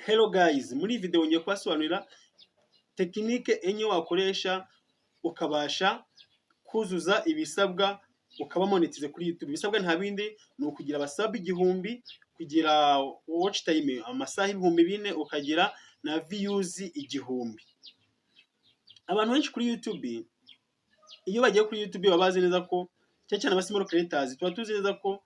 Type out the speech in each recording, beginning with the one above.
Hello guys, muri video ngiye kubasobanurira tekinike enye wakoresha ukabasha kuzuza ibisabwa ukaba monetize kuri YouTube. Ibisabwa nta bindi ni ukugira abasub 1000, kugira watch time amasaha 4,000, ukagira na views 1000. Abantu benshi kuri YouTube, iyo bagiye kuri YouTube babazi neza ko cyane abasimoro creators tuba tuzi neza ko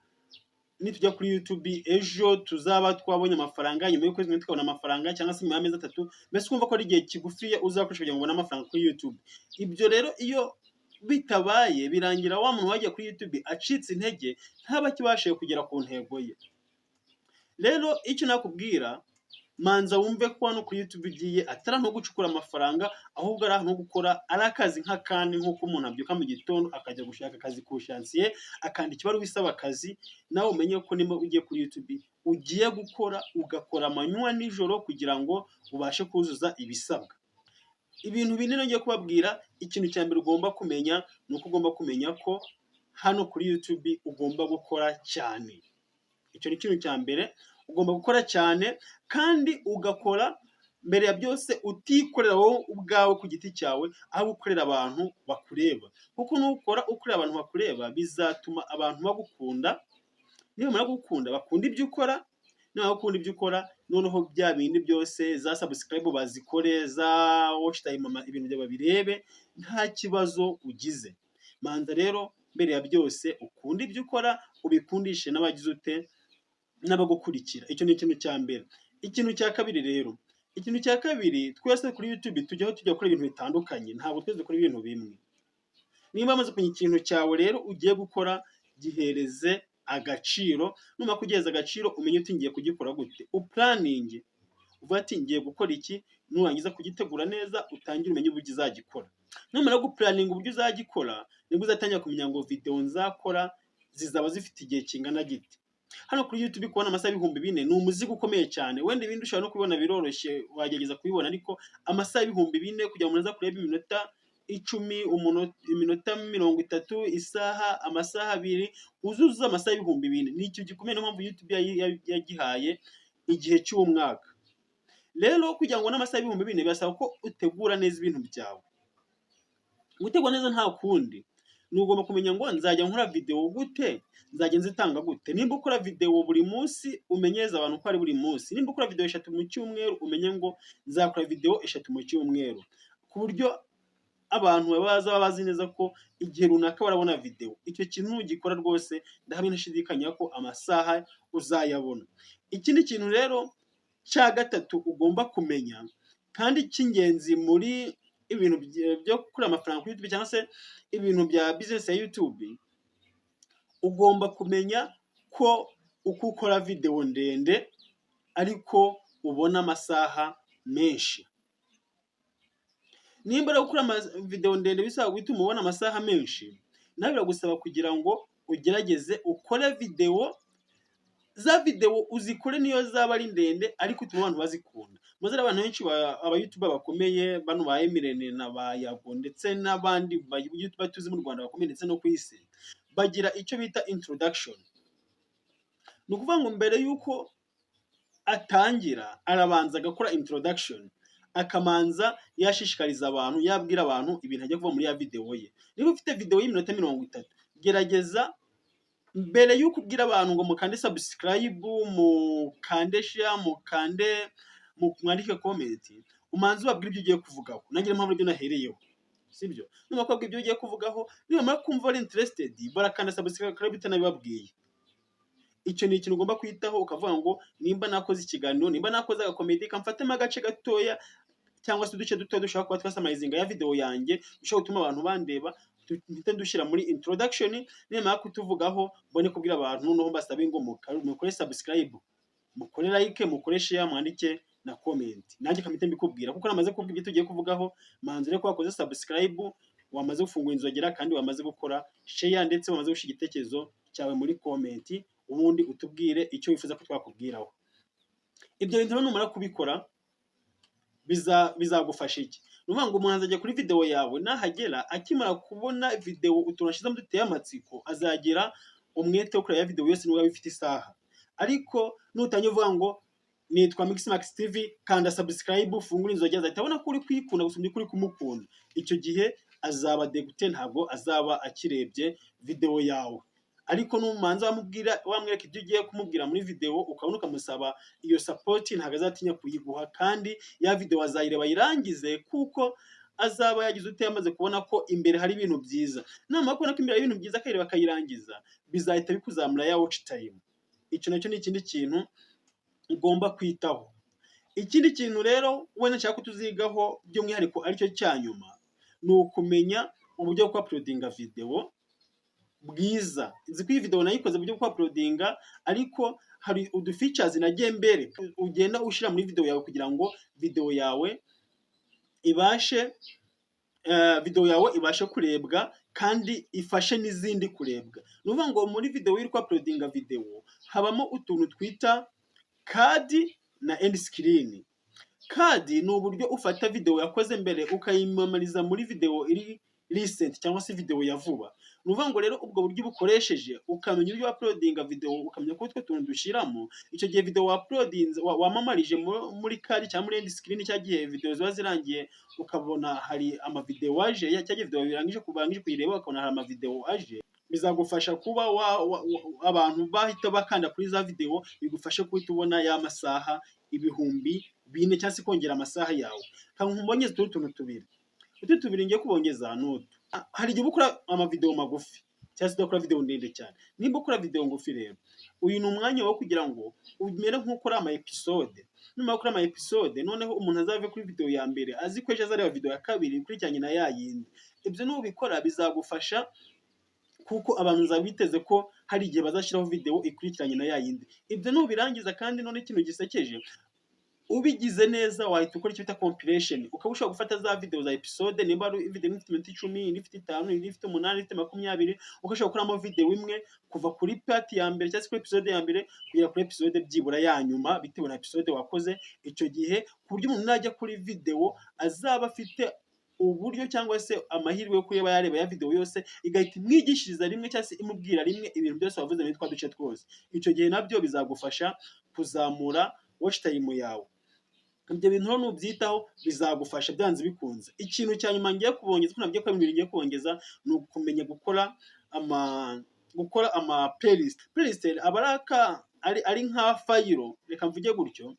nitujya kuri YouTube ejo tuzaba twabonye amafaranga, nyuma y'ukwezi kumwe tukabona amafaranga, cyangwa se nyuma y'amezi 3, mbese kumva ko ari igihe kigufi uzakoresha kugira ngo ubone amafaranga kuri YouTube. Ibyo rero iyo bitabaye birangira wa muntu wagiye kuri YouTube acitse intege, ntaba kibashije kugera ku ntego ye. Rero icyo nakubwira, manza wumve ko hano kuri YouTube ugiye atari no gucukura amafaranga, ahubwo ari no gukora ari akazi nk'akandi, nk'uko umuntu abyuka mu gitondo akajya gushaka akazi ku shansiye, akandika ibaruwa isaba akazi. Nawe umenye ko nimba ugiye kuri YouTube ugiye gukora, ugakora amanywa nijoro kugira ngo ubashe kuzuza ibisabwa. Ibintu binini ngiye kubabwira, ikintu cya mbere ugomba kumenya ni uko ugomba kumenya ko hano kuri YouTube ugomba gukora cyane. Icyo ni ikintu cya mbere, ugomba gukora cyane kandi ugakora mbere ya byose utikorera wowe ubwawe ku giti cyawe, aho gukorera abantu bakureba. Kuko nukora ukorera abantu bakureba bizatuma abantu bagukunda, niba bamara gukunda bakunda ibyo ukora, niba bakunda ibyo ukora noneho bya bindi byose za subscribe bazikore, za watch time ibintu byawe birebe, nta kibazo ugize. Manza rero mbere ya byose ukunda ibyo ukora, ubikundishe n'abagize ute n'abagukurikira. Icyo ni ikintu cya mbere. Ikintu cya kabiri rero, ikintu cya kabiri, twese kuri YouTube tujya gukora ibintu bitandukanye, ntabwo twese dukora ibintu bimwe. Niba amaze kumenya ikintu cyawe rero ugiye gukora, gihereze agaciro. Numara kugeza agaciro umenye uti ngiye kugikora gute, uplaninge uvuga ati ngiye gukora iki, nurangiza kugitegura neza utangire umenye uburyo uzagikora. Numara guplaninga uburyo uzagikora, nibwo uzatangira kumenya ngo video nzakora zizaba zifite igihe kingana gite. Hano kuri YouTube kubona amasaha 4,000 ni umuzigo ukomeye cyane. Wenda ibindi ushobora no kubibona biroroshye, wagerageza kubibona, ariko amasaha 4,000 kugira ngo umuntu aza kureba iminota 10, iminota 30, isaha, amasaha 2, uzuza amasaha 4,000 ni icyo gikomeye. Niyo mpamvu YouTube yagihaye igihe cy'umwaka. Rero kugira ngo n'amasaha 4,000 birasaba ko utegura neza ibintu byawe. Gutegura neza nta kundi, nugomba kumenya ngo nzajya nkora video gute, nzajya nzitanga gute. Nimba ukora video buri munsi, umenyereza abantu ko ari buri munsi. Nimba ukora video 3 mu cyumweru, umenye ngo nzakora video 3 mu cyumweru, ku buryo abantu baba bazi neza ko igihe runaka barabona video. Icyo kintu ugikora rwose ndahamya ntashidikanya ko amasaha uzayabona. Ikindi kintu rero cya gatatu ugomba kumenya kandi cy'ingenzi muri ibintu byo gukora amafaranga kuri YouTube, cyangwa se ibintu bya business ya YouTube, ugomba kumenya ko uko ukora video ndende ariko ubona amasaha menshi. Nimba ari gukora video ndende bisaba gutuma ubona amasaha menshi, nawe biragusaba kugira ngo ugerageze ukore video, za video uzikore niyo zaba ari ndende ariko utuma abantu bazikunda. Muzere abantu benshi aba YouTuber bakomeye, bano ba Emirene na ba Yago ndetse n'abandi ba YouTuber tuzi mu Rwanda bakomeye ndetse no ku isi, bagira icyo bita introduction. Ni ukuvuga ngo mbere yuko atangira arabanza agakora introduction, akamanza yashishikariza abantu, yabwira abantu ibintu ajya kuva muri ya video ye. Niba ufite video y'iminota 30, gerageza mbere yuko ubwira abantu ngo mukande subscribe, mukande share, mwandike comment, umanze ubabwira ibyo ugiye kuvugaho. Nagira impamvu ibyo nahereyeho, sibyo? Numa ko ibyo ugiye kuvugaho, niba kumva ari interested, barakanda subscribe bitanabibabwiye. Icyo ni ikintu ugomba kwitaho, ukavuga ngo nimba nakoze ikiganiro, nimba nakoze agakomedi, kamfatemo agace gatoya cyangwa se uduce duto dushaka kuba twasamayizinga ya video yanjye, ushaka gutuma abantu bandeba, mpite dushyira muri introduction. Nimara kutuvugaho mbone kubwira abantu, noneho mbasabe ngo mukore subscribe, mukore like, mukore share, mwandike na comment. Nanjye kamite mbikubwira kuko namaze kubwira ibyo tugiye kuvugaho. Manzire ko wakoze subscribe, wamaze gufungura inzogera, kandi wamaze gukora share, ndetse wamaze gushira igitekerezo cyawe muri comment, ubundi utubwire icyo wifuza ko twakubwiraho. Ibyo bintu numara kubikora bizagufasha iki? Nuvuga ngo umuntu azajya kuri video yawe, nahagera akimara kubona video uturashizamo duteye amatsiko, azagira umwete wo kureba video yose niba bifite isaha. Ariko nutangiye uvuga ngo nitwa Mixmax TV, kanda subscribe, ufungure inzogera zahita abona ko uri kwikunda gusumba kuri kumukunda. Icyo gihe azaba degute, ntabwo azaba akirebye video yawe. Ariko numanza wamwereka ibyo ugiye kumubwira muri video, ukabona ukamusaba iyo support, ntabwo azatinya kuyiguha, kandi ya video azayireba yirangize, kuko azaba yagize yamaze kubona ko imbere hari ibintu byiza. Namara kubona ko imbere hari ibintu byiza akayireba akayirangiza, bizahita bikuzamura ya watch time. Icyo nacyo ni ikindi kintu ugomba kwitaho. Ikindi kintu rero wenda nshaka kutuzigaho by'umwihariko aricyo cya nyuma, ni ukumenya uburyo bwo uploadinga video bwiza. Nzi ko iyi video nayikoze uburyo bwo uploadinga, ariko hari udu features nagiye mbere ugenda ushira muri video yawe kugira ngo video yawe ibashe kurebwa kandi ifashe n'izindi kurebwa. Nuvuga ngo muri video uri uploadinga video habamo utuntu twita card na end screen. Card ni uburyo ufata video yakoze mbere ukayimamariza muri video iri recent cyangwa se video ya vuba. Nuvuga ngo rero ubwo buryo bukoresheje ukamenya uburyo uploadinga video, ukamenya ko utwo tuntu dushiramo, icyo gihe video uploadinze wamamarije muri card cyangwa muri end screen, cyagiye video ziba zirangiye ukabona hari ama video waje, cyagiye video birangije kuyireba ukabona hari ama video aje, bizagufasha kuba abantu bahita bakanda kuri za video, bigufashe kuhita ubona ya masaha 4,000 cyangwa se kongera amasaha yawe. Kankubonyeze tuntu tubiri. Utu tubiri ngiye kubongeza nutu. Hari igihe ukora ama video magufi cyangwa se udakora video ndende cyane. Nimba ukora video ngufi rero, uyu ni umwanya wo kugira ngo umere nk'ukora ama episode. Nyuma yo gukora ama episode, noneho umuntu azave kuri video ya mbere azi ko ejo azareba video ya kabiri ikurikiranye na ya yindi. Ibyo nubikora bizagufasha, kuko abantu zabiteze ko hari igihe bazashiraho video ikurikiranye na ya yindi. Ibyo nubirangiza kandi none ikintu gisekeje, ubigize neza wahita ukora icyo bita compilation. Ukabusha gufata za video za episode, nimba ari video ifite 10, ifite 5, ifite 8, ifite 20, ukashaka gukoramo video imwe kuva kuri part ya mbere cyangwa kuri episode ya mbere kugera kuri episode byibura ya nyuma, bitewe na episode wakoze. Icyo gihe ku buryo umuntu najya kuri video azaba afite uburyo cyangwa se amahirwe yo kureba yareba ya video yose, igahita imwigishiriza rimwe cyangwa se imubwira rimwe ibintu byose wavuze muri twa duce twose. Icyo gihe nabyo bizagufasha kuzamura watch time yawe. Ibyo bintu nubyitaho bizagufasha byanze bikunze. Ikintu cya nyuma ngiye kubongeza, ko nabyo ko ngiye kubongeza, ni ukumenya gukora ama playlist. Playlist ari nka file, reka mvuge gutyo,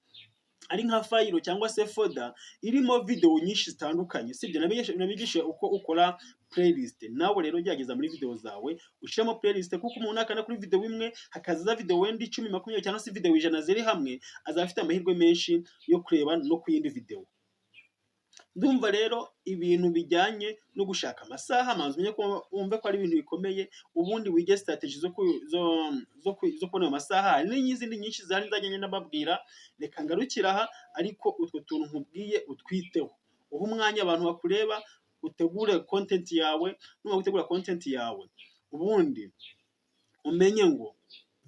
ari nka file cyangwa se folder irimo video nyinshi zitandukanye. Sibyo nabigishe uko ukora playlist. Nawe rero gerageza muri video zawe ushiramo playlist, kuko umuntu akana kuri video imwe hakaza video wenda 10, 20 cyangwa se video 100 ziri hamwe, azafite amahirwe menshi yo kureba no kuyindi video. Ndumva rero ibintu bijyanye no gushaka amasaha, manzi umenye ko wumve ko ari ibintu bikomeye, ubundi wige strategy zo kubona amasaha. Hari n'izindi nyinshi zari nzajyanye nababwira, reka ngarukira aha, ariko utwo tuntu nkubwiye utwiteho. Uha umwanya abantu bakureba, utegure content yawe. Numa gutegura content yawe, ubundi umenye ngo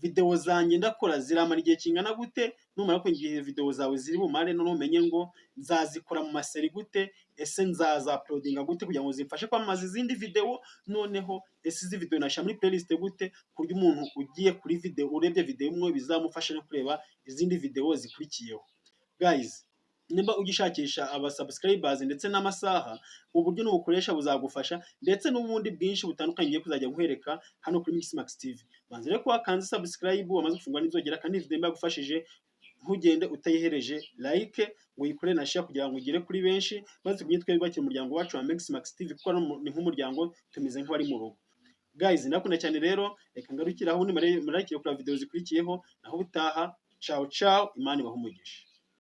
video zanjye ndakora ziramara igihe kingana gute. Numara ko igihe video zawe ziri bumare, none umenye ngo nzazikora mu maseri gute, ese nzaza uploadinga gute kugira ngo zimfashe kwamaza izindi video. Noneho ese izi video nashyira muri playlist gute, kurya umuntu ugiye kuri video urebye video imwe bizamufasha no kureba izindi video zikurikiyeho. Guys, nimba ugishakisha aba subscribers ndetse n'amasaha, uburyo n'ubukoresha buzagufasha, ndetse n'ubundi bwinshi butandukanye ngiye kuzajya guhereka hano kuri Mixmax TV. Banze rero ko wakanze subscribe, wamaze gufungwa n'inzogera, kandi video mbagufashije ntugende utayihereje like, ngo uyikore na share kugira ngo ugere kuri benshi, maze kunyitwe bakira umuryango wacu wa Mixmax TV, kuko ni nk'umuryango tumeze nk'abari mu rugo. Guys, ndakunda cyane rero, reka ngarukira aho ni marakire kuri video zikurikiyeho, naho butaha. Ciao ciao, Imana ibahe umugisha.